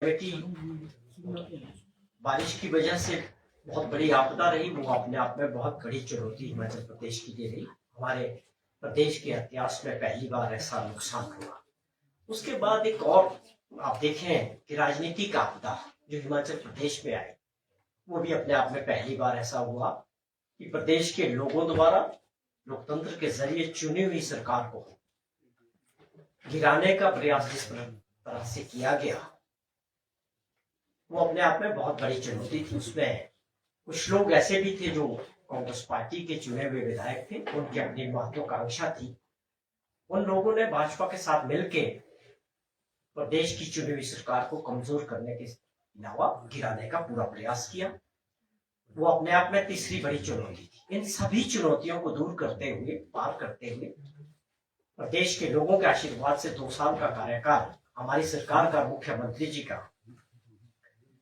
कि बारिश की वजह से बहुत बड़ी आपदा रही, वो अपने आप में बहुत बड़ी चुनौती हिमाचल प्रदेश के लिए रही। हमारे प्रदेश के इतिहास में पहली बार ऐसा नुकसान हुआ। उसके बाद एक और आप देखें कि राजनीतिक आपदा जो हिमाचल प्रदेश में आई, वो भी अपने आप में पहली बार ऐसा हुआ कि प्रदेश के लोगों द्वारा लोकतंत्र के जरिए चुनी हुई सरकार को गिराने का प्रयास जिस तरह से किया गया, वो अपने आप में बहुत बड़ी चुनौती थी। उसमें कुछ लोग ऐसे भी थे जो कांग्रेस पार्टी के चुने हुए विधायक थे, उनकी अपनी महत्वाकांक्षा थी। उन लोगों ने भाजपा के साथ मिलकर प्रदेश की चुनी हुई सरकार को कमजोर करने के अलावा गिराने का पूरा प्रयास किया। वो अपने आप में तीसरी बड़ी चुनौती थी। इन सभी चुनौतियों को दूर करते हुए, पार करते हुए, प्रदेश के लोगों के आशीर्वाद से 2 साल का कार्यकाल हमारी सरकार का, मुख्यमंत्री जी का,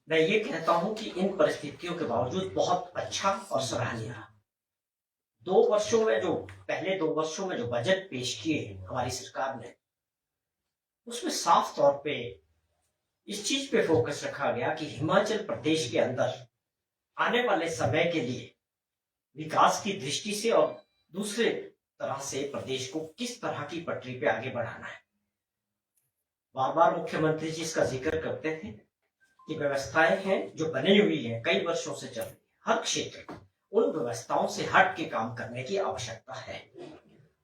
मैं ये कहता हूं कि इन परिस्थितियों के बावजूद बहुत अच्छा और सराहनीय रहा। पहले 2 वर्षों में जो बजट पेश किए हमारी सरकार ने, उसमें साफ तौर पे इस चीज पे फोकस रखा गया कि हिमाचल प्रदेश के अंदर आने वाले समय के लिए विकास की दृष्टि से और दूसरे तरह से प्रदेश को किस तरह की पटरी पे आगे बढ़ाना है। बार बार मुख्यमंत्री जी इसका जिक्र करते थे कि व्यवस्थाएं हैं जो बनी हुई हैं, कई वर्षों से चल रही, हर क्षेत्र उन व्यवस्थाओं से हट के काम करने की आवश्यकता है,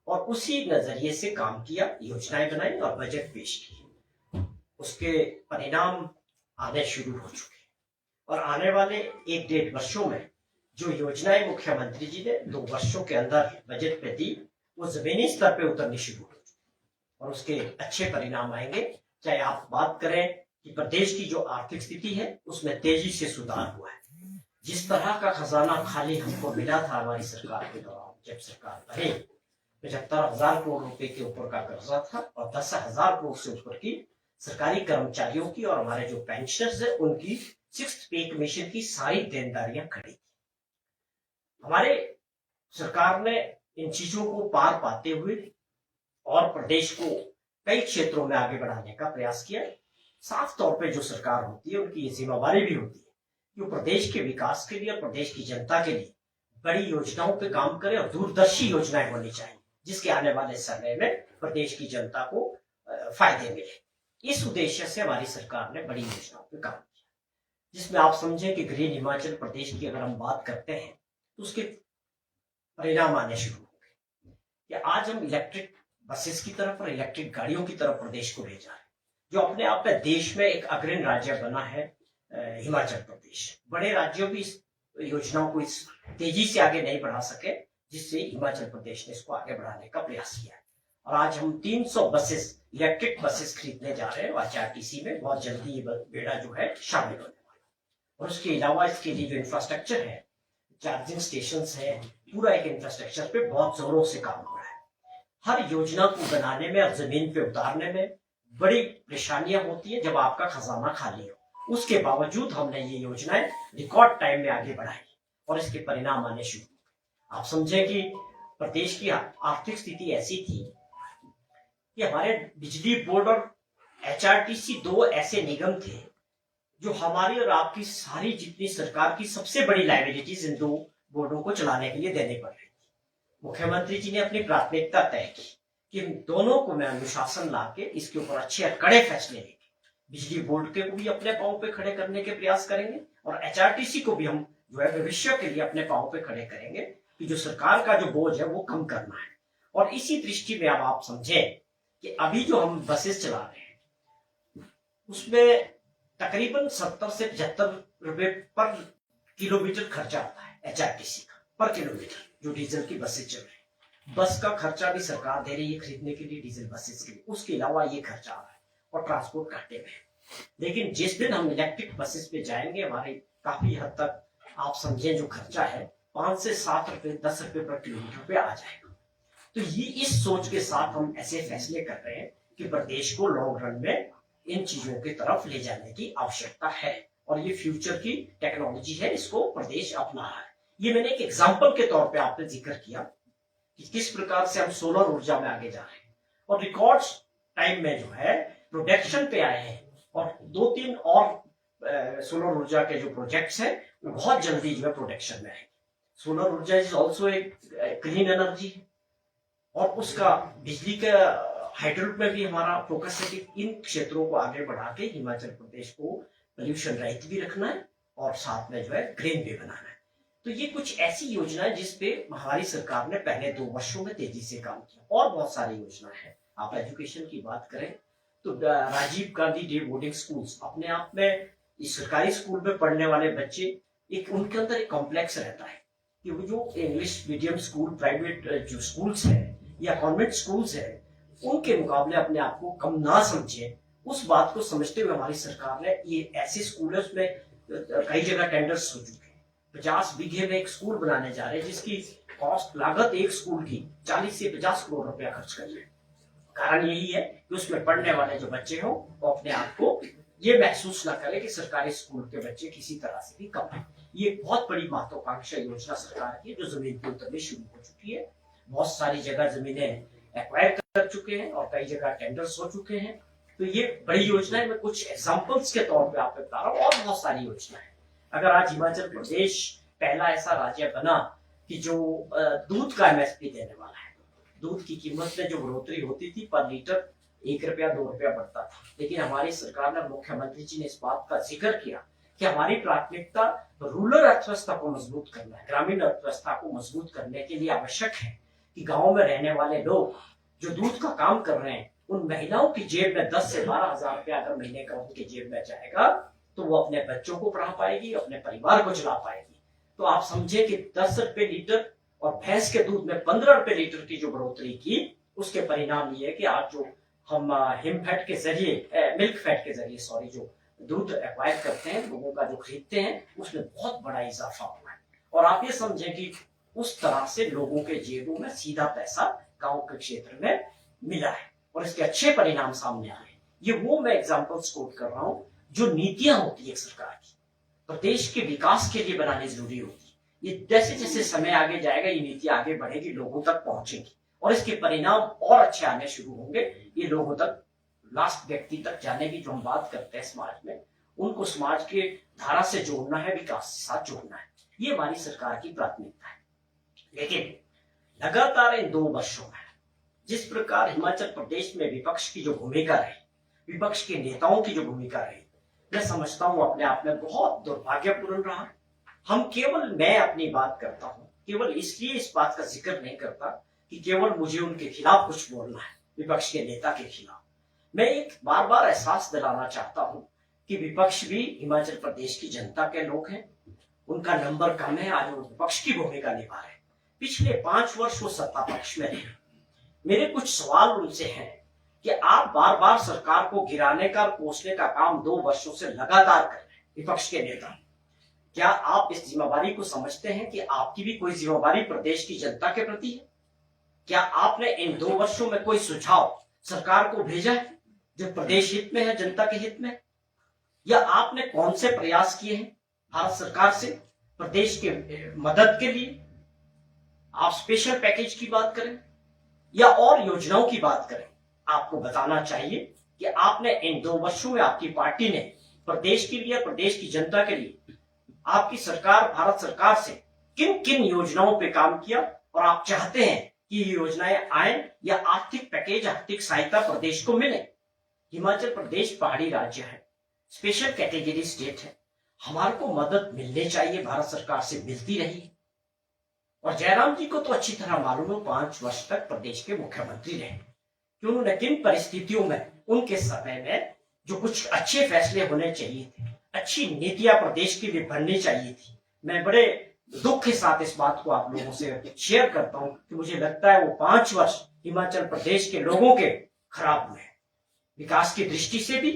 और उसी नजरिए से काम किया, योजनाएं बनाई और बजट पेश किए। उसके परिणाम आने शुरू हो चुके, और आने वाले 1-1.5 वर्षों में जो योजनाएं मुख्यमंत्री जी ने 2 वर्षों के अंदर बजट पे दी, वो जमीनी स्तर पे उतरनी शुरू हो चुकी, और उसके अच्छे परिणाम आएंगे। चाहे आप बात करें कि प्रदेश की जो आर्थिक स्थिति है उसमें तेजी से सुधार हुआ है। जिस तरह का खजाना खाली हमको मिला था हमारी सरकार के दौरान, जब सरकार बनी, 75,000 करोड़ रुपए के ऊपर का कर्जा था, और 10,000 करोड़ से ऊपर की सरकारी कर्मचारियों की और हमारे जो पेंशनर्स है उनकी 6th पे कमीशन की सारी देनदारियां खड़ी थी। हमारे सरकार ने इन चीजों को पार पाते हुए और प्रदेश को कई क्षेत्रों में आगे बढ़ाने का प्रयास किया। साफ तौर पे जो सरकार होती है उनकी ये जिम्मेवारी भी होती है कि वो प्रदेश के विकास के लिए, प्रदेश की जनता के लिए बड़ी योजनाओं पे काम करे, और दूरदर्शी योजनाएं होनी चाहिए जिसके आने वाले समय में प्रदेश की जनता को फायदे मिले। इस उद्देश्य से हमारी सरकार ने बड़ी योजनाओं पे काम किया, जिसमें आप समझें कि ग्रीन हिमाचल प्रदेश की अगर हम बात करते हैं तो उसके परिणाम आने शुरू हो गए कि आज हम इलेक्ट्रिक बसेस की तरफ और इलेक्ट्रिक गाड़ियों की तरफ प्रदेश को ले जा रहे हैं, जो अपने आप में देश में एक अग्रणी राज्य बना है हिमाचल प्रदेश। बड़े राज्यों भी इस योजनाओं को इस तेजी से आगे नहीं बढ़ा सके, जिससे हिमाचल प्रदेश ने इसको आगे बढ़ाने का प्रयास किया है। और आज हम 300 बसेस, इलेक्ट्रिक बसेस खरीदने जा रहे हैं आरटीसी में। बहुत जल्दी ये बेड़ा जो है शामिल होने वाला है। और उसके अलावा इसके लिए जो इंफ्रास्ट्रक्चर है, चार्जिंग स्टेशन है, पूरा एक इंफ्रास्ट्रक्चर पे बहुत जोरों से काम हो रहा है। हर योजना को बनाने में और जमीन पे उतारने में बड़ी परेशानियां होती है जब आपका खजाना खाली हो। उसके बावजूद हमने ये योजनाएं रिकॉर्ड टाइम में आगे बढ़ाई, और इसके परिणाम आने शुरू हुए। आप समझे कि प्रदेश की आर्थिक स्थिति ऐसी थी कि हमारे बिजली बोर्ड और एचआरटीसी 2 ऐसे निगम थे जो हमारी और आपकी सारी जितनी सरकार की सबसे बड़ी लायबिलिटीज इन 2 बोर्डों को चलाने के लिए देनी पड़ रही थी। मुख्यमंत्री जी ने अपनी प्राथमिकता तय की कि इन दोनों को मैं अनुशासन लाके इसके ऊपर अच्छे कड़े फैसले लेंगे। बिजली बोर्ड के को भी अपने पांव पे खड़े करने के प्रयास करेंगे, और एचआरटीसी को भी हम जो है भविष्य के लिए अपने पांव पे खड़े करेंगे कि जो सरकार का जो बोझ है वो कम करना है। और इसी दृष्टि में अब आप समझे कि अभी जो हम बसेस चला रहे हैं उसमें तकरीबन 70 से 75 रुपए पर किलोमीटर खर्चा आता है एचआरटीसी का, पर किलोमीटर, जो डीजल की बसेस चल रही है। बस का खर्चा भी सरकार दे रही है खरीदने के लिए, डीजल बसेस के लिए। उसके अलावा ये खर्चा आ रहा है, और ट्रांसपोर्ट घाटे में। लेकिन जिस दिन हम इलेक्ट्रिक बसेस पे जाएंगे, हमारे काफी हद तक आप समझें जो खर्चा है 5 से 7 रुपए, 10 रुपए पर किलोमीटर पे आ जाएगा। तो ये इस सोच के साथ हम ऐसे फैसले कर रहे हैं कि प्रदेश को लॉन्ग रन में इन चीजों की तरफ ले जाने की आवश्यकता है, और ये फ्यूचर की टेक्नोलॉजी है, इसको प्रदेश अपना रहा है। ये मैंने एक एग्जाम्पल के तौर पे आपने जिक्र किया कि किस प्रकार से हम सोलर ऊर्जा में आगे जा रहे हैं, और रिकॉर्ड टाइम में जो है प्रोडक्शन पे आए हैं, और 2-3 और सोलर ऊर्जा के जो प्रोजेक्ट्स हैं वो बहुत जल्दी जो है प्रोडक्शन में आएंगे। सोलर ऊर्जा इज ऑल्सो एक क्लीन एनर्जी है और उसका बिजली का हाइड्रोल में भी हमारा फोकस है कि इन क्षेत्रों को आगे बढ़ा के हिमाचल प्रदेश को पोल्यूशन रहित भी रखना है और साथ में जो है ग्रीन भी बनाना है। तो ये कुछ ऐसी योजना है जिसपे हमारी सरकार ने पहले 2 वर्षों में तेजी से काम किया और बहुत सारी योजना है। आप एजुकेशन की बात करें तो Rajiv Gandhi day boarding schools अपने आप में इस सरकारी स्कूल में पढ़ने वाले बच्चे एक उनके अंदर एक कॉम्प्लेक्स रहता है कि वो जो इंग्लिश मीडियम स्कूल प्राइवेट जो स्कूल्स है या कॉन्वेंट स्कूल्स है उनके मुकाबले अपने आप को कम ना समझे, उस बात को समझते हुए हमारी सरकार ने ये ऐसे स्कूल है उसमें कई जगह टेंडर्स हो चुके हैं। 50 बीघे में एक स्कूल बनाने जा रहे हैं जिसकी कॉस्ट लागत एक स्कूल की 40 से 50 करोड़ रुपया खर्च कर रहे हैं। कारण यही है कि उसमें पढ़ने वाले जो बच्चे हो वो अपने आप को ये महसूस ना करें कि सरकारी स्कूल के बच्चे किसी तरह से भी कम है। ये बहुत बड़ी महत्वाकांक्षा योजना सरकार की जो जमीन के उतरनी शुरू हो चुकी है। बहुत सारी जगह जमीनें एक्वायर कर चुके हैं और कई जगह टेंडर्स हो चुके हैं। तो ये बड़ी योजना है। मैं कुछ एग्जाम्पल्स के तौर पे आपको बता रहा हूँ और बहुत सारी योजना है। अगर आज हिमाचल प्रदेश पहला ऐसा राज्य बना कि जो दूध का एमएसपी देने वाला है, दूध की कीमत में जो बढ़ोतरी होती थी पर लीटर 1 रुपया 2 रुपया बढ़ता था, लेकिन हमारी सरकार ने, मुख्यमंत्री जी ने इस बात का जिक्र किया कि हमारी प्राथमिकता रूरल अर्थव्यवस्था को मजबूत करना है। ग्रामीण अर्थव्यवस्था को मजबूत करने के लिए आवश्यक है कि गांव में रहने वाले लोग जो दूध का काम कर रहे हैं उन महिलाओं की जेब में 10 से 12 हजार रुपया अगर महीने का उनकी जेब में जाएगा तो वो अपने बच्चों को पढ़ा पाएगी, अपने परिवार को चला पाएगी। तो आप समझे कि 10 रुपए लीटर और भैंस के दूध में 15 रुपए लीटर की जो बढ़ोतरी की, उसके परिणाम ये है कि आज जो हम हिम फैट के जरिए मिल्क फैट के जरिए जो दूध एक्वायर करते हैं, लोगों का जो खरीदते हैं, उसमें बहुत बड़ा इजाफा हुआ है। और आप ये समझें कि उस तरह से लोगों के जेबों में सीधा पैसा गांव के क्षेत्र में मिला है और इसके अच्छे परिणाम सामने आए। ये वो मैं एग्जांपल्स कोट कर रहा हूं जो नीतियां होती है सरकार की, प्रदेश के विकास के लिए बनानी जरूरी होती है। ये जैसे जैसे समय आगे जाएगा ये नीतियां आगे बढ़ेगी, लोगों तक पहुंचेगी और इसके परिणाम और अच्छे आने शुरू होंगे। ये लोगों तक, लास्ट व्यक्ति तक जाने की जो हम बात करते हैं समाज में, उनको समाज के धारा से जोड़ना है, विकास के साथ जोड़ना है। ये हमारी सरकार की प्राथमिकता है। लेकिन लगातार इन 2 वर्षों में जिस प्रकार हिमाचल प्रदेश में विपक्ष की जो भूमिका रही, विपक्ष के नेताओं की जो भूमिका रही, मैं समझता हूं अपने आप में बहुत दुर्भाग्यपूर्ण रहा। मैं अपनी बात करता हूं केवल इसलिए इस बात का जिक्र नहीं करता कि केवल मुझे उनके खिलाफ कुछ बोलना है, विपक्ष के नेता के खिलाफ। मैं एक बार बार एहसास दिलाना चाहता हूं कि विपक्ष भी हिमाचल प्रदेश की जनता के लोग हैं, उनका नंबर कम है, आज वो विपक्ष की भूमिका निभा रहे। पिछले 5 वर्ष वो सत्ता पक्ष में रहे। मेरे कुछ सवाल उनसे हैं कि आप बार बार सरकार को गिराने का, कोसने का काम 2 वर्षों से लगातार कर रहे हैं विपक्ष के नेता। क्या आप इस जिम्मेवारी को समझते हैं कि आपकी भी कोई जिम्मेवारी प्रदेश की जनता के प्रति है? क्या आपने इन 2 वर्षों में कोई सुझाव सरकार को भेजा है जो प्रदेश हित में है, जनता के हित में? या आपने कौन से प्रयास किए हैं भारत सरकार से प्रदेश के मदद के लिए? आप स्पेशल पैकेज की बात करें या और योजनाओं की बात करें, आपको बताना चाहिए कि आपने इन 2 वर्षों में आपकी पार्टी ने प्रदेश के लिए, प्रदेश की जनता के लिए, आपकी सरकार, भारत सरकार से किन किन योजनाओं पे काम किया और आप चाहते हैं कि ये योजनाएं आए या आर्थिक पैकेज, आर्थिक सहायता प्रदेश को मिले। हिमाचल प्रदेश पहाड़ी राज्य है, स्पेशल कैटेगरी स्टेट है, हमारे को मदद मिलनी चाहिए, भारत सरकार से मिलती रही। और जयराम जी को तो अच्छी तरह मालूम है, 5 वर्ष तक प्रदेश के मुख्यमंत्री रहे कि उन्होंने किन परिस्थितियों में, उनके समय में जो कुछ अच्छे फैसले होने चाहिए थे, अच्छी नीतियां प्रदेश के लिए बननी चाहिए थी। मैं बड़े दुख के साथ इस बात को आप लोगों से शेयर करता हूं कि मुझे लगता है वो 5 वर्ष हिमाचल प्रदेश के लोगों के खराब हुए, विकास की दृष्टि से भी,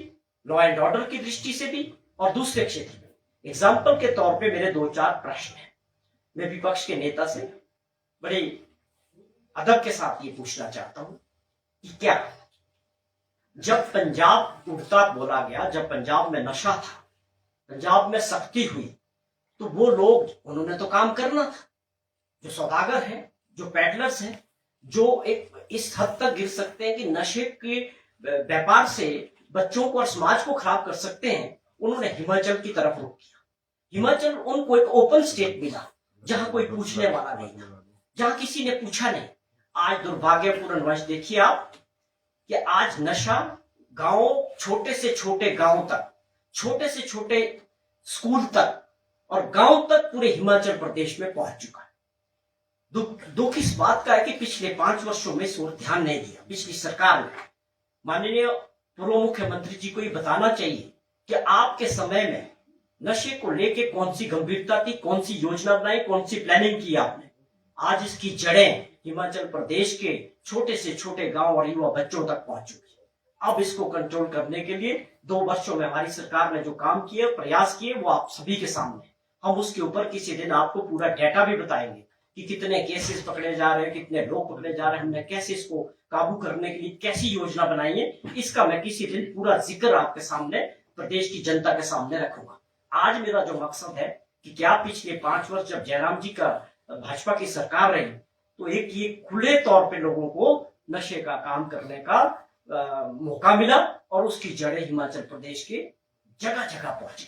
लॉ एंड ऑर्डर की दृष्टि से भी और दूसरे क्षेत्र में। एग्जाम्पल के तौर पे मेरे 2-4 प्रश्न हैं। मैं विपक्ष के नेता से बड़े अदब के साथ ये पूछना चाहता हूं कि क्या जब पंजाब उड़ता बोला गया, जब पंजाब में नशा था, पंजाब में सख्ती हुई, तो वो लोग, उन्होंने तो काम करना था। जो सौदागर हैं, जो पैडलर्स हैं, जो एक इस हद तक गिर सकते हैं कि नशे के व्यापार से बच्चों को और समाज को खराब कर सकते हैं, उन्होंने हिमाचल की तरफ रुख किया। हिमाचल उनको एक ओपन स्टेट मिला जहां कोई पूछने वाला नहीं था, जहां किसी ने पूछा नहीं। आज दुर्भाग्यपूर्ण वंश देखिए आप कि आज नशा गांव, छोटे से छोटे गांव तक, छोटे से छोटे स्कूल तक और गांव तक पूरे हिमाचल प्रदेश में पहुंच चुका है। दुख इस बात का है कि पिछले 5 वर्षों में इस ओर ध्यान नहीं दिया पिछली सरकार ने। माननीय पूर्व मुख्यमंत्री जी को ये बताना चाहिए कि आपके समय में नशे को लेके कौन सी गंभीरता थी, कौन सी योजना बनाई, कौन सी प्लानिंग की आपने। आज इसकी जड़ें हिमाचल प्रदेश के छोटे से छोटे गांव और युवा बच्चों तक पहुंच चुकी है। अब इसको कंट्रोल करने के लिए 2 वर्षों में हमारी सरकार ने जो काम किए, प्रयास किए, वो आप सभी के सामने। हम उसके ऊपर किसी दिन आपको पूरा डेटा भी बताएंगे कि कितने केसेस पकड़े जा रहे हैं, कितने लोग पकड़े जा रहे हैं, हमने कैसे इसको काबू करने के लिए कैसी योजना बनाई है, इसका मैं किसी दिन पूरा जिक्र आपके सामने, प्रदेश की जनता के सामने रखूंगा। आज मेरा जो मकसद है कि क्या पिछले 5 वर्ष जब जयराम जी का भाजपा की सरकार रही तो एक ये खुले तौर पे लोगों को नशे का काम करने का मौका मिला और उसकी जड़ें हिमाचल प्रदेश के जगह जगह पहुंची।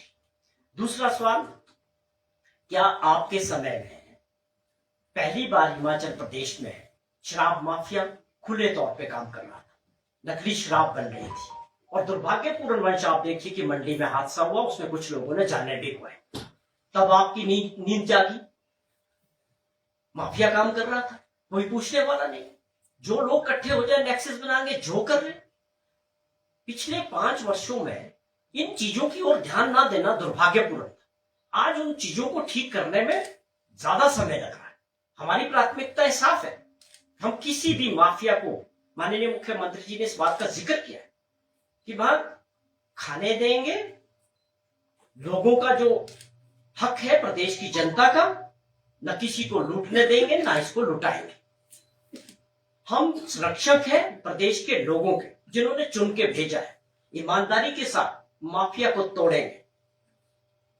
दूसरा सवाल, क्या आपके समय में पहली बार हिमाचल प्रदेश में शराब माफिया खुले तौर पे काम कर रहा था, नकली शराब बन रही थी और दुर्भाग्यपूर्ण वंश आप देखिए कि मंडी में हादसा हुआ, उसमें कुछ लोगों ने जाने भी हुए। तब आपकी नींद जागी, माफिया काम कर रहा था, कोई पूछने वाला नहीं। जो लोग इकट्ठे हो जाए, नेक्सस बनाएंगे, जो कर रहे। पिछले 5 वर्षों में इन चीजों की ओर ध्यान ना देना दुर्भाग्यपूर्ण। आज उन चीजों को ठीक करने में ज्यादा समय लग रहा है। हमारी प्राथमिकता साफ है, हम किसी भी माफिया को, माननीय मुख्यमंत्री जी ने इस बात का जिक्र किया है कि भाई खाने देंगे, लोगों का जो हक है प्रदेश की जनता का, न किसी को लूटने देंगे ना इसको लुटाएंगे। हम संरक्षक हैं प्रदेश के लोगों के, जिन्होंने चुन के भेजा है। ईमानदारी के साथ माफिया को तोड़ेंगे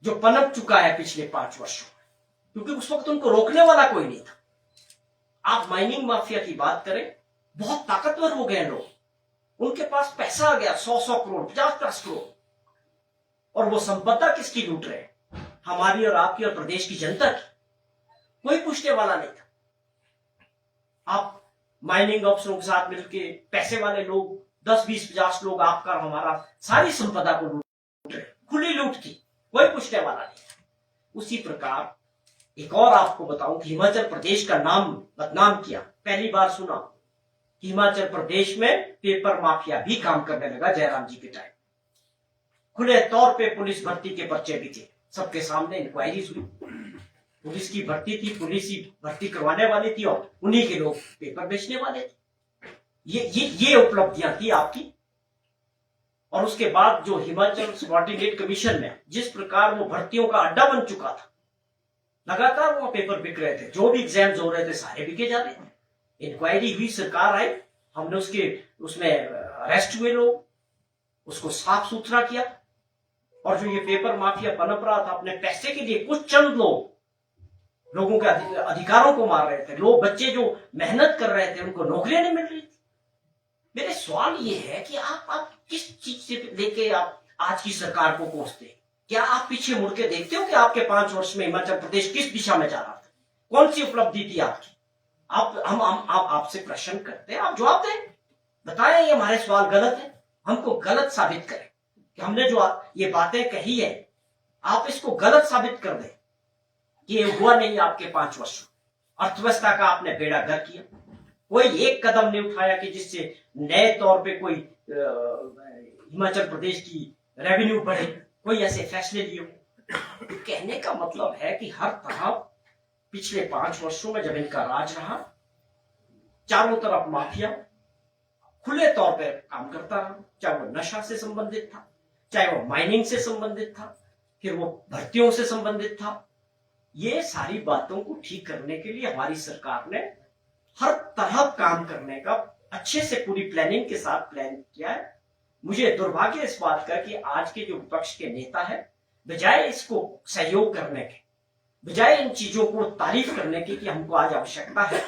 जो पनप चुका है पिछले 5 वर्षों में, क्योंकि उस वक्त उनको रोकने वाला कोई नहीं था। आप माइनिंग माफिया की बात करें, बहुत ताकतवर हो गए लोग, उनके पास पैसा आ गया, 100 करोड़, 50 करोड़, और वो संपदा किसकी लूट रहे? हमारी और आपकी और प्रदेश की जनता की। कोई पूछने वाला नहीं था। आप माइनिंग अफसरों के साथ मिलकर पैसे वाले लोग 10, 20, 50 लोग आपका और हमारा सारी संपदा को लूट रहे, खुली लूट की, कोई पूछने वाला नहीं था। उसी प्रकार एक और आपको बताऊं कि हिमाचल प्रदेश का नाम बदनाम किया। पहली बार सुना कि हिमाचल प्रदेश में पेपर माफिया भी काम करने लगा जयराम जी के टाइम। खुले तौर पे पुलिस भर्ती के पर्चे भी थे, सबके सामने इंक्वायरीज हुई। पुलिस की भर्ती थी, पुलिस ही भर्ती करवाने वाली थी और उन्हीं के लोग पेपर बेचने वाले थे। ये उपलब्धियां थी आपकी। और उसके बाद जो हिमाचल सबऑर्डिनेट कमीशन में जिस प्रकार वो भर्तियों का अड्डा बन चुका था, लगातार वो पेपर बिक रहे थे, जो भी एग्जाम्स हो रहे थे सारे बिके जा रहे थे। इंक्वायरी हुई, सरकार आई, हमने उसमें अरेस्ट हुए लोग, उसको साफ सुथरा किया। और जो ये पेपर माफिया पनप रहा था अपने पैसे के लिए, कुछ चंद लोगों के अधिकारों को मार रहे थे, लोग बच्चे जो मेहनत कर रहे थे उनको नौकरियां नहीं मिल रही थी। मेरे सवाल ये है कि आप किस चीज से लेके आप आज की सरकार को कोसते? क्या आप पीछे मुड़ के देखते हो कि आपके 5 वर्ष में हिमाचल प्रदेश किस दिशा में जा रहा था? कौन सी उपलब्धि थी आपकी? हम आपसे प्रश्न करते हैं, आप जवाब दें, बताएं ये हमारे सवाल गलत है, हमको गलत साबित करें कि हमने जो ये बातें कही है आप इसको गलत साबित कर दें कि ये हुआ नहीं आपके 5 वर्ष। अर्थव्यवस्था का आपने बेड़ा गर्क किया, कोई एक कदम नहीं उठाया कि जिससे नए तौर पे कोई हिमाचल प्रदेश की रेवेन्यू बढ़े, कोई ऐसे फैसले लिए। तो कहने का मतलब है कि हर तरह पिछले 5 वर्षों में जब इनका राज रहा, चारों तरफ माफिया खुले तौर पे काम करता रहा, चाहे वो नशा से संबंधित था, चाहे वो माइनिंग से संबंधित था, फिर वो भर्तियों से संबंधित था। ये सारी बातों को ठीक करने के लिए हमारी सरकार ने हर तरह काम करने का अच्छे से पूरी प्लानिंग के साथ प्लान किया है। मुझे दुर्भाग्य इस बात का कि आज के जो विपक्ष के नेता है, बजाय इसको सहयोग करने के, बजाय इन चीजों को तारीफ करने की कि हमको आज आवश्यकता है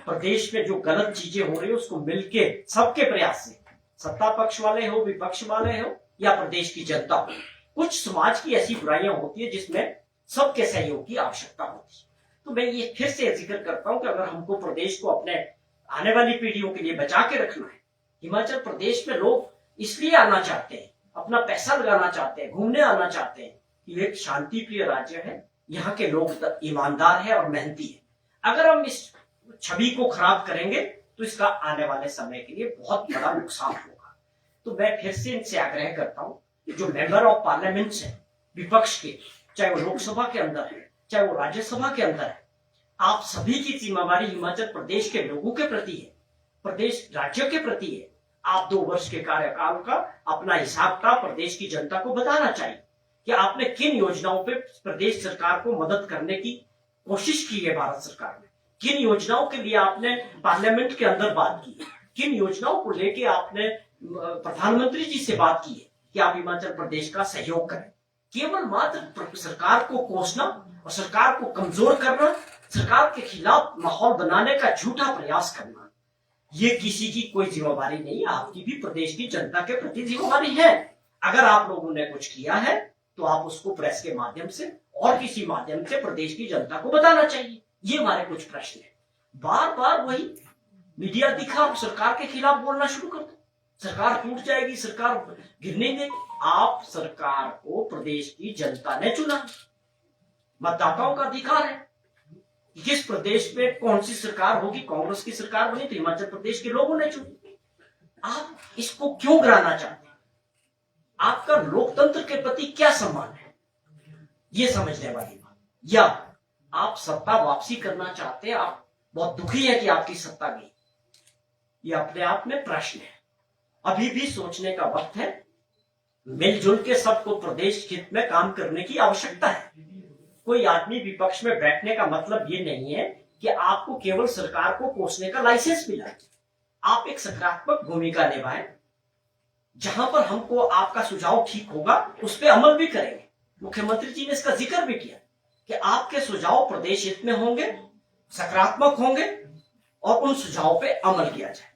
प्रदेश में जो गलत चीजें हो रही है उसको मिलके सबके प्रयास से, सत्ता पक्ष वाले हो, विपक्ष वाले हो या प्रदेश की जनता हो, कुछ समाज की ऐसी बुराइयां होती है जिसमें सबके सहयोग की आवश्यकता होती है। तो मैं ये फिर से जिक्र करता हूं कि अगर हमको प्रदेश को अपने आने वाली पीढ़ियों के लिए बचा के रखना है, हिमाचल प्रदेश में लोग इसलिए आना चाहते हैं, अपना पैसा लगाना चाहते हैं, घूमने आना चाहते हैं कि एक शांति प्रिय राज्य है, यहाँ के लोग ईमानदार है और मेहनती है। अगर हम इस छवि को खराब करेंगे तो इसका आने वाले समय के लिए बहुत बड़ा नुकसान होगा। तो मैं फिर से इनसे आग्रह करता हूं कि जो मेंबर ऑफ पार्लियामेंट है विपक्ष के, चाहे वो लोकसभा के अंदर है चाहे वो राज्यसभा के अंदर है, आप सभी की जिम्मेवारी हिमाचल प्रदेश के लोगों के प्रति है, प्रदेश राज्य के प्रति है। आप 2 वर्ष के कार्यकाल का अपना हिसाब का प्रदेश की जनता को बताना चाहिए कि आपने किन योजनाओं पे प्रदेश सरकार को मदद करने की कोशिश की है, भारत सरकार ने किन योजनाओं के लिए आपने पार्लियामेंट के अंदर बात की है, किन योजनाओं को लेके आपने प्रधानमंत्री जी से बात की है कि आप हिमाचल प्रदेश का सहयोग करें। केवल मात्र सरकार को कोसना और सरकार को कमजोर करना, सरकार के खिलाफ माहौल बनाने का झूठा प्रयास करना, ये किसी की कोई जिम्मेवारी नहीं है। आपकी भी प्रदेश की जनता के प्रति जिम्मेवारी है। अगर आप लोगों ने कुछ किया है तो आप उसको प्रेस के माध्यम से और किसी माध्यम से प्रदेश की जनता को बताना चाहिए। ये हमारे कुछ प्रश्न है। बार बार वही मीडिया दिखा, आप सरकार के खिलाफ बोलना शुरू कर दो, सरकार टूट जाएगी, सरकार गिरने देगी। आप सरकार को प्रदेश की जनता ने चुना, मतदाताओं का अधिकार है कि किस प्रदेश में कौन सी सरकार होगी। कांग्रेस की सरकार बनी तो हिमाचल प्रदेश के लोगों ने चुनी। आप इसको क्यों गिराना चाहते हैं? आपका लोकतंत्र के प्रति क्या सम्मान है, ये समझने वाली बात। या आप सत्ता वापसी करना चाहते हैं, आप बहुत दुखी है कि आपकी सत्ता गई, ये अपने आप में प्रश्न है। अभी भी सोचने का वक्त है। मिलजुल के सबको प्रदेश हित में काम करने की आवश्यकता है। कोई आदमी विपक्ष में बैठने का मतलब ये नहीं है कि आपको केवल सरकार को कोसने का लाइसेंस मिला है। आप एक सकारात्मक भूमिका निभाएं, जहां पर हमको आपका सुझाव ठीक होगा उस पर अमल भी करेंगे। मुख्यमंत्री जी ने इसका जिक्र भी किया कि आपके सुझाव प्रदेश हित में होंगे, सकारात्मक होंगे और उन सुझावों पे अमल किया जाए।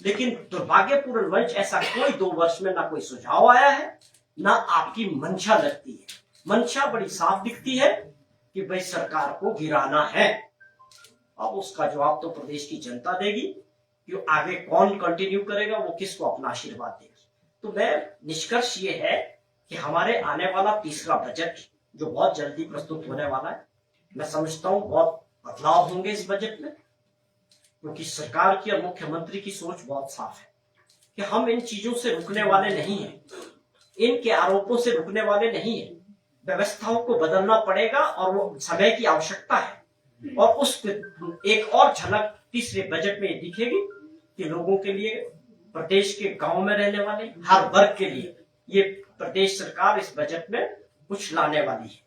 लेकिन दुर्भाग्यपूर्ण वंश ऐसा कोई 2 वर्ष में ना कोई सुझाव आया है, ना आपकी मंशा लगती है। मंशा बड़ी साफ दिखती है कि भाई सरकार को गिराना है। अब उसका जवाब तो प्रदेश की जनता देगी कि आगे कौन कंटिन्यू करेगा, वो किसको अपना आशीर्वाद देगा। तो मैं निष्कर्ष ये है कि हमारे आने वाला तीसरा बजट जो बहुत जल्दी प्रस्तुत होने वाला है, मैं समझता हूं बहुत बदलाव होंगे इस बजट में, क्योंकि सरकार की और मुख्यमंत्री की सोच बहुत साफ है कि हम इन चीजों से रुकने वाले नहीं हैं, इनके आरोपों से रुकने वाले नहीं हैं। व्यवस्थाओं को बदलना पड़ेगा और वो समय की आवश्यकता है। और उस एक और झलक तीसरे बजट में दिखेगी कि लोगों के लिए, प्रदेश के गांव में रहने वाले हर वर्ग के लिए ये प्रदेश सरकार इस बजट में कुछ लाने वाली है।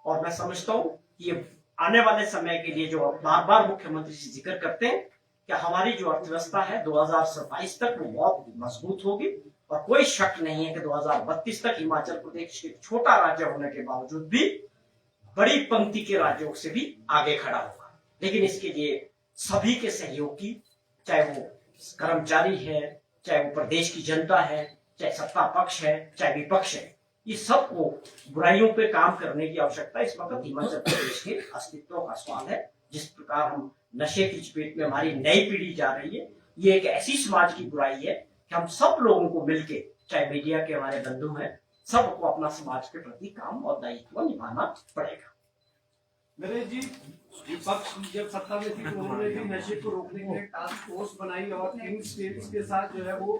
और मैं समझता हूं कि ये आने वाले समय के लिए जो बार बार मुख्यमंत्री जी जिक्र करते हैं कि हमारी जो अर्थव्यवस्था है 2027 तक वो बहुत मजबूत होगी। और कोई शक नहीं है कि 2032 तक हिमाचल प्रदेश एक छोटा राज्य होने के बावजूद भी बड़ी पंक्ति के राज्यों से भी आगे खड़ा होगा। लेकिन इसके लिए सभी के सहयोग की, चाहे वो कर्मचारी है, चाहे वो प्रदेश की जनता है, चाहे सत्ता पक्ष है, चाहे विपक्ष है, ये सबको बुराइयों पे काम करने की आवश्यकता इस वक्त हिमाचल प्रदेश के अस्तित्व का सवाल है। जिस प्रकार हम नशे की चपेट में हमारी नई पीढ़ी जा रही है, ये एक ऐसी समाज की बुराई है कि हम सब लोगों को मिलके, चाहे मीडिया के हमारे बंधु हैं, सबको अपना समाज के प्रति काम और दायित्व निभाना पड़ेगा। नरेश जी, विपक्ष जब सत्ता में थी तो उन्होंने भी नशे को रोकने के लिए टास्क फोर्स बनाई और इन स्टेट्स के साथ जो है वो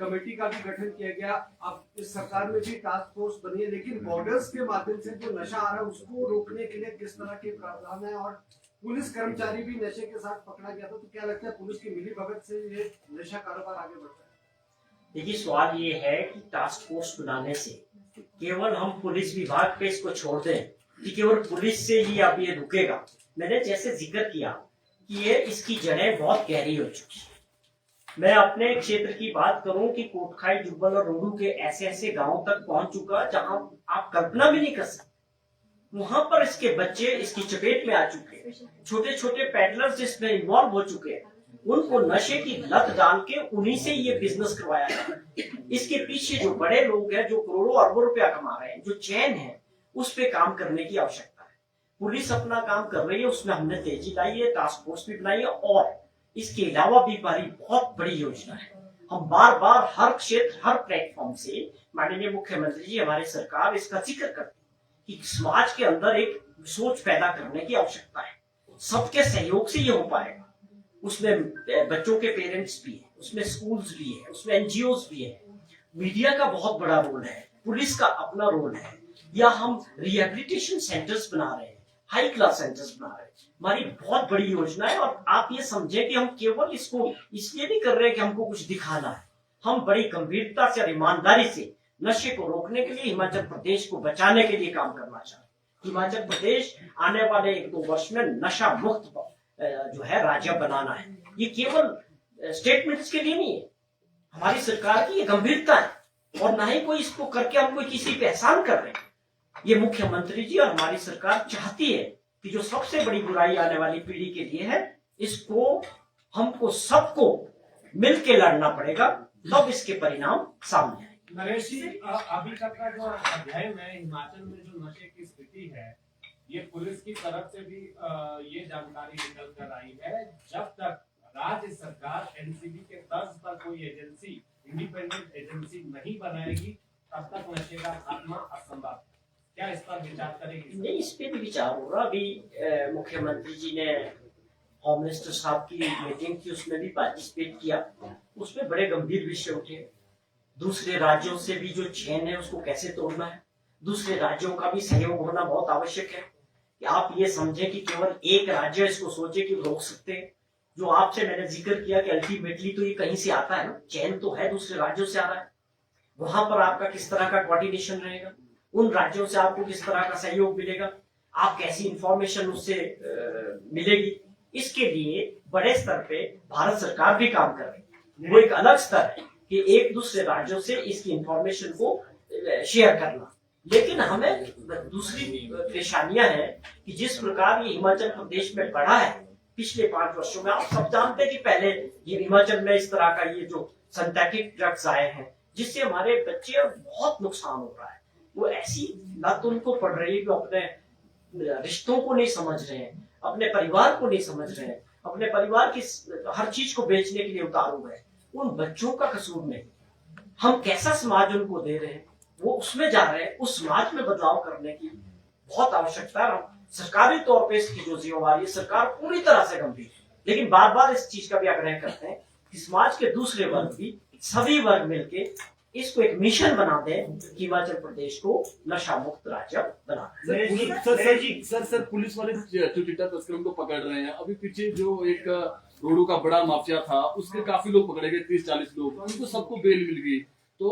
कमेटी का भी गठन किया गया। अब इस सरकार में भी टास्क फोर्स बनी है, लेकिन बॉर्डर्स के माध्यम से जो नशा आ रहा है उसको रोकने के लिए किस तरह के प्रावधान है? और पुलिस कर्मचारी भी नशे के साथ पकड़ा गया था, तो क्या लगता है पुलिस की मिलीभगत से ये नशा कारोबार आगे बढ़ता है? देखिए, सवाल ये है कि टास्क फोर्स बनाने से केवल हम पुलिस विभाग पे इसको छोड़ दें कि केवल पुलिस से ही अब ये रुकेगा। मैंने जैसे जिक्र किया कि ये इसकी जड़ें बहुत गहरी हो चुकी है। मैं अपने क्षेत्र की बात करूं कि कोटखाई, जुब्बल और रोहडू के ऐसे ऐसे गांवों तक पहुंच चुका जहां आप कल्पना भी नहीं कर सकते। वहां पर इसके बच्चे इसकी चपेट में आ चुके हैं, छोटे छोटे पैडलर्स इसमें इन्वॉल्व हो चुके हैं। उनको नशे की लत डाल के उन्हीं से ये बिजनेस करवाया गया। इसके पीछे जो बड़े लोग हैं, जो करोड़ों अरबों रुपया कमा रहे हैं, जो चैन है, उस पे काम करने की आवश्यकता है। पुलिस अपना काम कर रही है, उसमें हमने तेजी लाई है, टास्क फोर्स भी बनाई है, और इसके अलावा भी हमारी बहुत बड़ी योजना है। हम बार बार हर क्षेत्र, हर प्लेटफॉर्म से माननीय मुख्यमंत्री जी, हमारी सरकार इसका जिक्र करती है कि समाज के अंदर एक सोच पैदा करने की आवश्यकता है। सबके सहयोग से ये हो पाएगा। उसमें बच्चों के पेरेंट्स भी है, उसमें स्कूल्स भी है, उसमें एनजीओज भी है, मीडिया का बहुत बड़ा रोल है, पुलिस का अपना रोल है, या हम रिहेबिलिटेशन सेंटर्स बना रहे हैं, हाई क्लास सेंटर्स बना रहे हैं। हमारी बहुत बड़ी योजना है, और आप ये समझे कि हम केवल इसको इसलिए नहीं कर रहे हैं कि हमको कुछ दिखाना है। हम बड़ी गंभीरता से और ईमानदारी से नशे को रोकने के लिए, हिमाचल प्रदेश को बचाने के लिए काम करना चाहते हैं। हिमाचल प्रदेश आने वाले 1-2 वर्ष में नशा मुक्त जो है राज्य बनाना है। ये केवल स्टेटमेंट्स के लिए नहीं है, हमारी सरकार की ये गंभीरता है, और ना ही कोई इसको करके हम कोई किसी पे एहसान कर रहे हैं। ये मुख्यमंत्री जी और हमारी सरकार चाहती है कि जो सबसे बड़ी बुराई आने वाली पीढ़ी के लिए है, इसको हमको सबको मिलके लड़ना पड़ेगा, तब इसके परिणाम सामने आए। नरेश जी, अभी तक का जो अध्ययन है हिमाचल में जो नशे की स्थिति है, ये पुलिस की तरफ से भी ये जानकारी निकल कर आई है, जब तक राज्य सरकार एनसीबी के तर्ज पर कोई एजेंसी, इंडिपेंडेंट एजेंसी नहीं बनाएगी, तब तक नशे का खात्मा असंभव। क्या इस पर विचार करेगी? नहीं, इस पे भी विचार हो रहा। अभी मुख्यमंत्री जी ने होम मिनिस्टर साहब की मीटिंग थी, उसमें भी पार्टिसिपेट किया। उसमें बड़े गंभीर विषय उठे। दूसरे राज्यों से भी जो चेन है उसको कैसे तोड़ना है, दूसरे राज्यों का भी सहयोग होना बहुत आवश्यक है। कि आप ये समझें कि केवल एक राज्य इसको सोचे कि रोक सकते हैं। जो आपसे मैंने जिक्र किया कि अल्टीमेटली तो ये कहीं से आता है ना, चैन तो है दूसरे राज्यों से आ रहा है। वहां पर आपका किस तरह का कोऑर्डिनेशन रहेगा, उन राज्यों से आपको किस तरह का सहयोग मिलेगा, आप कैसी इंफॉर्मेशन उससे मिलेगी, इसके लिए बड़े स्तर पे भारत सरकार भी काम कर रही है। वो एक अलग स्तर है कि एक दूसरे राज्यों से इसकी इंफॉर्मेशन को शेयर करना। लेकिन हमें दूसरी परेशानियां हैं कि जिस प्रकार ये हिमाचल प्रदेश में बढ़ा है पिछले 5 वर्षों में, आप सब जानते हैं कि पहले ये हिमाचल में इस तरह का ये जो सिंथेटिक ड्रग्स आए हैं, जिससे हमारे बच्चे बहुत नुकसान हो रहा है। वो ऐसी लत उनको पड़ रही है, वो अपने रिश्तों को नहीं समझ रहे हैं, अपने परिवार को नहीं समझ रहे हैं, अपने परिवार की हर चीज को बेचने के लिए उतारू हुए हैं। उन बच्चों का कसूर नहीं, हम कैसा समाज उनको दे रहे हैं, वो उसमें जा रहे हैं। उस समाज में बदलाव करने की बहुत आवश्यकता है। सरकारी तौर पे इसकी जो जिम्मेवारी है, सरकार पूरी तरह से गंभीर है, लेकिन बार बार इस चीज का भी आग्रह करते हैं कि समाज के दूसरे वर्ग भी, सभी वर्ग मिलके इसको एक मिशन बना दे कि हिमाचल प्रदेश को नशा मुक्त राज्य बना। सर पुलिस वाले जो चिट्टा तस्करों को पकड़ रहे हैं, अभी पीछे जो एक रोडो का बड़ा माफिया था, उसके काफी लोग पकड़े गए, 30-40 लोग, उनको सबको बेल मिल गई। तो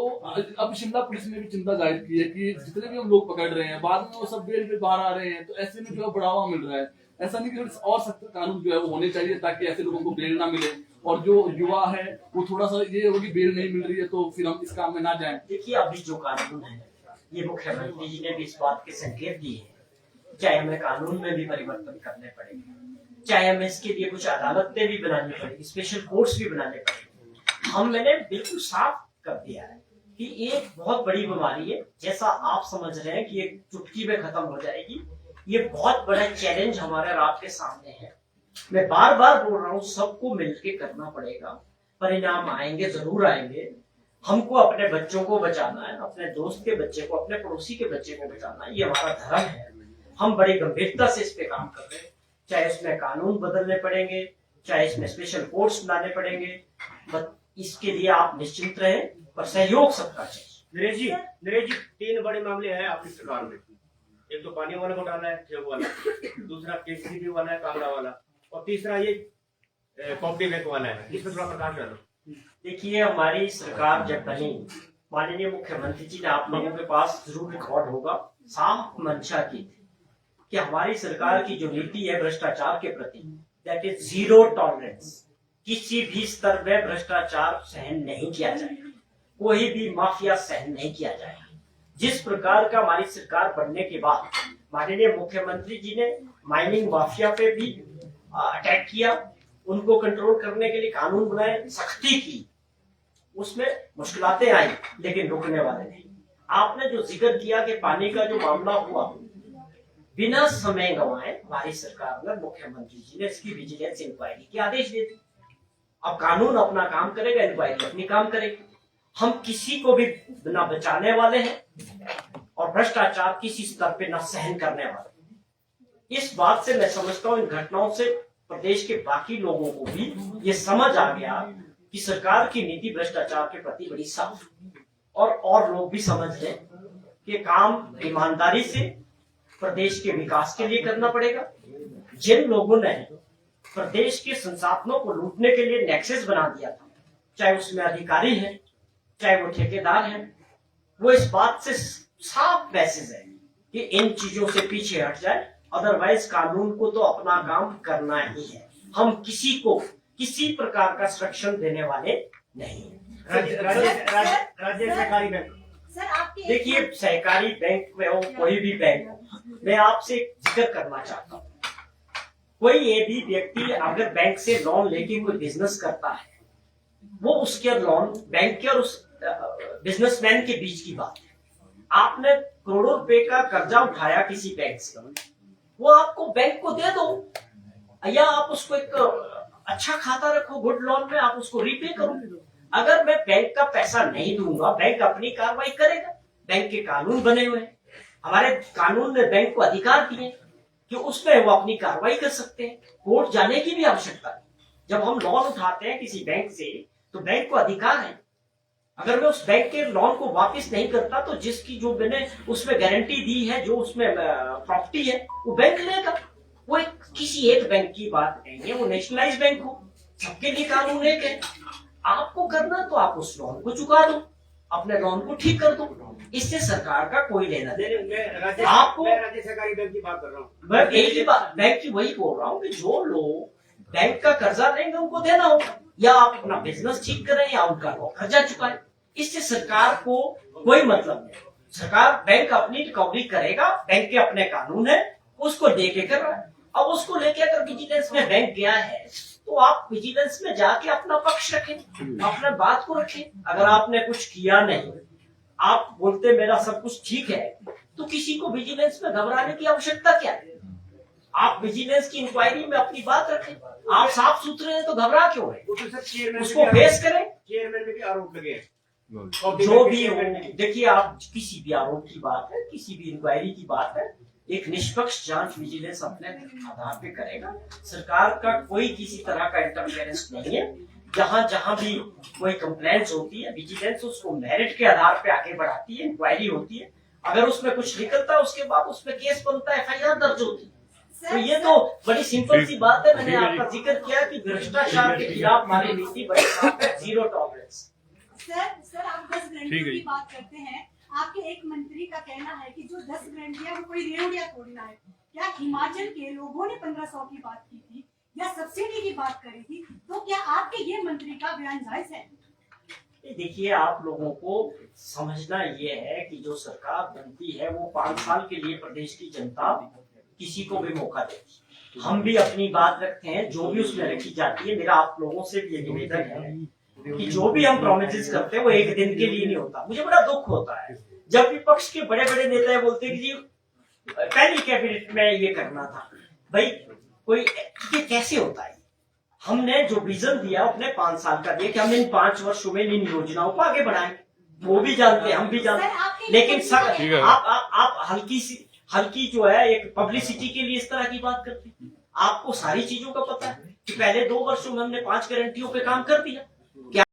अब शिमला पुलिस ने भी चिंता जाहिर की है कि जितने भी हम लोग पकड़ रहे हैं, बाद में वो सब बेल पे बाहर आ रहे हैं, तो ऐसे में जो है बढ़ावा मिल रहा है। ऐसा नहीं कि और सख्त कानून जो है वो होने चाहिए ताकि ऐसे लोगों को बेल ना मिले, और जो युवा है वो थोड़ा सा ये होगी बेल नहीं मिल रही है तो फिर हम इस काम में ना जाएं। देखिए, अभी जो कानून है, ये मुख्यमंत्री जी ने भी इस बात के संकेत दिए हैं, चाहे हमें कानून में भी परिवर्तन करने पड़ेंगे, चाहे हमें इसके लिए कुछ अदालतें भी बनानी पड़ेगी, स्पेशल कोर्ट्स भी बनाने पड़ेंगे। मैंने बिल्कुल साफ कर दिया है कि एक बहुत बड़ी बीमारी है, जैसा आप समझ रहे हैं कि ये चुटकी में खत्म हो जाएगी। ये बहुत बड़ा चैलेंज हमारे और आपके सामने है। मैं बार बार बोल रहा हूँ, सबको मिलकर करना पड़ेगा, परिणाम आएंगे, जरूर आएंगे। हमको अपने बच्चों को बचाना है, अपने दोस्त के बच्चे को, अपने पड़ोसी के बच्चे को बचाना है, ये हमारा धर्म है। हम बड़ी गंभीरता से इस पे काम कर रहे हैं, चाहे इसमें कानून बदलने पड़ेंगे, चाहे इसमें स्पेशल कोर्ट्स बनाने पड़ेंगे। इसके लिए आप निश्चिंत रहें, पर सहयोग सबका चाहिए। नरेश जी 3 बड़े मामले हैं आपकी सरकार में। एक तो पानी वाला घोटाला है, ठेव वाला, दूसरा केसीबी वाला है, कांगड़ा वाला, और तीसरा ये कॉपी बैंक वाला है। इस पर थोड़ा प्रकाश डालो। देखिए, हमारी सरकार जब बनी, माननीय मुख्यमंत्री जी ने, आप लोगों के पास जरूर रिकॉर्ड होगा, साफ मंशा की थी कि हमारी सरकार की जो नीति है भ्रष्टाचार के प्रति, दैट इज 0 टॉलरेंस। किसी भी स्तर में भ्रष्टाचार सहन नहीं किया जाएगा, कोई भी माफिया सहन नहीं किया जाएगा। जिस प्रकार का हमारी सरकार बनने के बाद माननीय मुख्यमंत्री जी ने माइनिंग माफिया पे भी अटैक किया, उनको कंट्रोल करने के लिए कानून बनाए, सख्ती की, उसमें मुश्किलातें आई लेकिन रुकने वाले नहीं। आपने जो जिक्र किया कि पानी का जो मामला हुआ, बिना समय गंवाए हमारी सरकार ने, मुख्यमंत्री जी ने इसकी विजिलेंस इंक्वायरी के आदेश दे दिए। अब कानून अपना काम करेगा, इंक्वायरी अपनी काम करेगी। हम किसी को भी न बचाने वाले हैं और भ्रष्टाचार किसी स्तर पे न सहन करने वाले। इस बात से मैं समझता हूं इन घटनाओं से प्रदेश के बाकी लोगों को भी ये समझ आ गया कि सरकार की नीति भ्रष्टाचार के प्रति बड़ी साफ, और लोग भी समझ लें कि काम ईमानदारी से प्रदेश के विकास के लिए करना पड़ेगा। जिन लोगों ने प्रदेश के संसाधनों को लूटने के लिए नेक्सस बना दिया था, चाहे उसमें अधिकारी हैं, चाहे वो ठेकेदार हैं, वो इस बात से साफ मैसेज है कि इन चीजों से पीछे हट जाए, अदरवाइज कानून को तो अपना काम करना ही है। हम किसी को किसी प्रकार का संरक्षण देने वाले नहीं हैं। राज्य सहकारी बैंक, सर आपके देखिए, सहकारी बैंक में हो, कोई भी बैंक हो, मैं आपसे एक जिक्र करना चाहता हूँ। कोई ये भी व्यक्ति अगर बैंक से लोन लेके कोई बिजनेस करता है, वो उसके लोन बैंक के और उस बिजनेसमैन के बीच की बात है। आपने करोड़ों रुपए का कर्जा उठाया किसी बैंक से, वो आपको बैंक को दे दो, या आप उसको एक अच्छा खाता रखो गुड लोन में, आप उसको रीपे करो। अगर मैं बैंक का पैसा नहीं दूंगा, बैंक अपनी कार्रवाई करेगा। बैंक के कानून बने हुए हैं, हमारे कानून ने बैंक को अधिकार दिए कि उसमें वो अपनी कार्रवाई कर सकते हैं, कोर्ट जाने की भी आवश्यकता नहीं। जब हम लोन उठाते हैं किसी बैंक से, तो बैंक को अधिकार है, अगर मैं उस बैंक के लोन को वापस नहीं करता तो जिसकी जो मैंने उसमें गारंटी दी है, जो उसमें प्रॉपर्टी है, वो बैंक लेगा। वो किसी एक बैंक की बात नहीं है, वो नेशनलाइज बैंक हो, सबके लिए कानून एक है। आपको करना तो आप उस लोन को चुका दो, अपने लोन को ठीक कर दो, इससे सरकार का कोई लेना देना। आपको राज्य सहकारी बैंक की बात कर रहा हूँ। मैं एक ही बात बैंक की वही बोल रहा हूँ कि जो लोग बैंक का कर्जा लेंगे उनको देना होगा, या आप अपना बिजनेस ठीक करें या उनका कर्जा चुकाएं। इससे सरकार को कोई मतलब नहीं। सरकार बैंक अपनी रिकवरी करेगा, बैंक के अपने कानून है, उसको लेके कर रहा है। अब उसको लेके अगर विजिलेंस में बैंक गया है, तो आप विजिलेंस में जाके अपना पक्ष रखें, अपने बात को रखें। अगर आपने कुछ किया नहीं, आप बोलते मेरा सब कुछ ठीक है, तो किसी को विजिलेंस में घबराने की आवश्यकता क्या है? आप विजिलेंस की इंक्वायरी में अपनी बात रखें। आप साफ सुथरे हैं तो घबरा क्यों है? उसको फेस करें। चेयरमैन में भी आरोप लगे हैं। जो भी हो, देखिए, आप किसी भी आरोप की बात है, किसी भी इंक्वायरी की बात है, एक निष्पक्ष जांच विजिलेंस अपने आधार पे करेगा। सरकार का कोई किसी तरह का इंटरफेरेंस नहीं है। जहां जहां भी कोई कंप्लेंट्स होती है, विजिलेंस उसको मेरिट के आधार पे आगे बढ़ाती है, इंक्वायरी होती है। अगर उसमें कुछ निकलता है, उसके बाद उसमें केस बनता है, FIR दर्ज होती है। तो ये तो बड़ी सिंपल सी बात है। मैंने आपका जिक्र किया कि भ्रष्टाचार के खिलाफ हमारी नीति बड़ी साफ है, 0 टॉलरेंस। सर आप 10 गारंटियों की बात करते हैं। आपके एक मंत्री का कहना है कि जो 10 गारंटियां वो कोई रेवड़िया थोड़ी ना है। क्या हिमाचल के लोगों ने 1500 की बात की थी या सब्सिडी की बात करी थी? तो क्या आपके ये मंत्री का बयान जायज है? देखिए, आप लोगों को समझना ये है कि जो सरकार बनती है वो 5 साल के लिए प्रदेश की जनता किसी को भी मौका देती। हम भी अपनी बात रखते हैं, जो भी उसमें रखी जाती है। मेरा आप लोगों से भी निवेदन है कि जो भी हम प्रोमिस करते हैं वो एक दिन के लिए नहीं होता। मुझे बड़ा दुख होता है जब विपक्ष के बड़े बड़े नेता बोलते हैं कि जी पहली कैबिनेट में ये करना था। भाई, कोई ये कैसे होता है? हमने जो विजन दिया अपने 5 साल का दिया कि हम इन 5 वर्षों में इन योजनाओं को आगे बढ़ाएंगे। वो भी जानते हैं, हम भी जानते हैं, लेकिन सर आप हल्की जो है एक पब्लिसिटी के लिए इस तरह की बात करते हैं। आपको सारी चीजों का पता है कि पहले 2 वर्षों में हमने 5 गारंटियों पे काम कर दिया।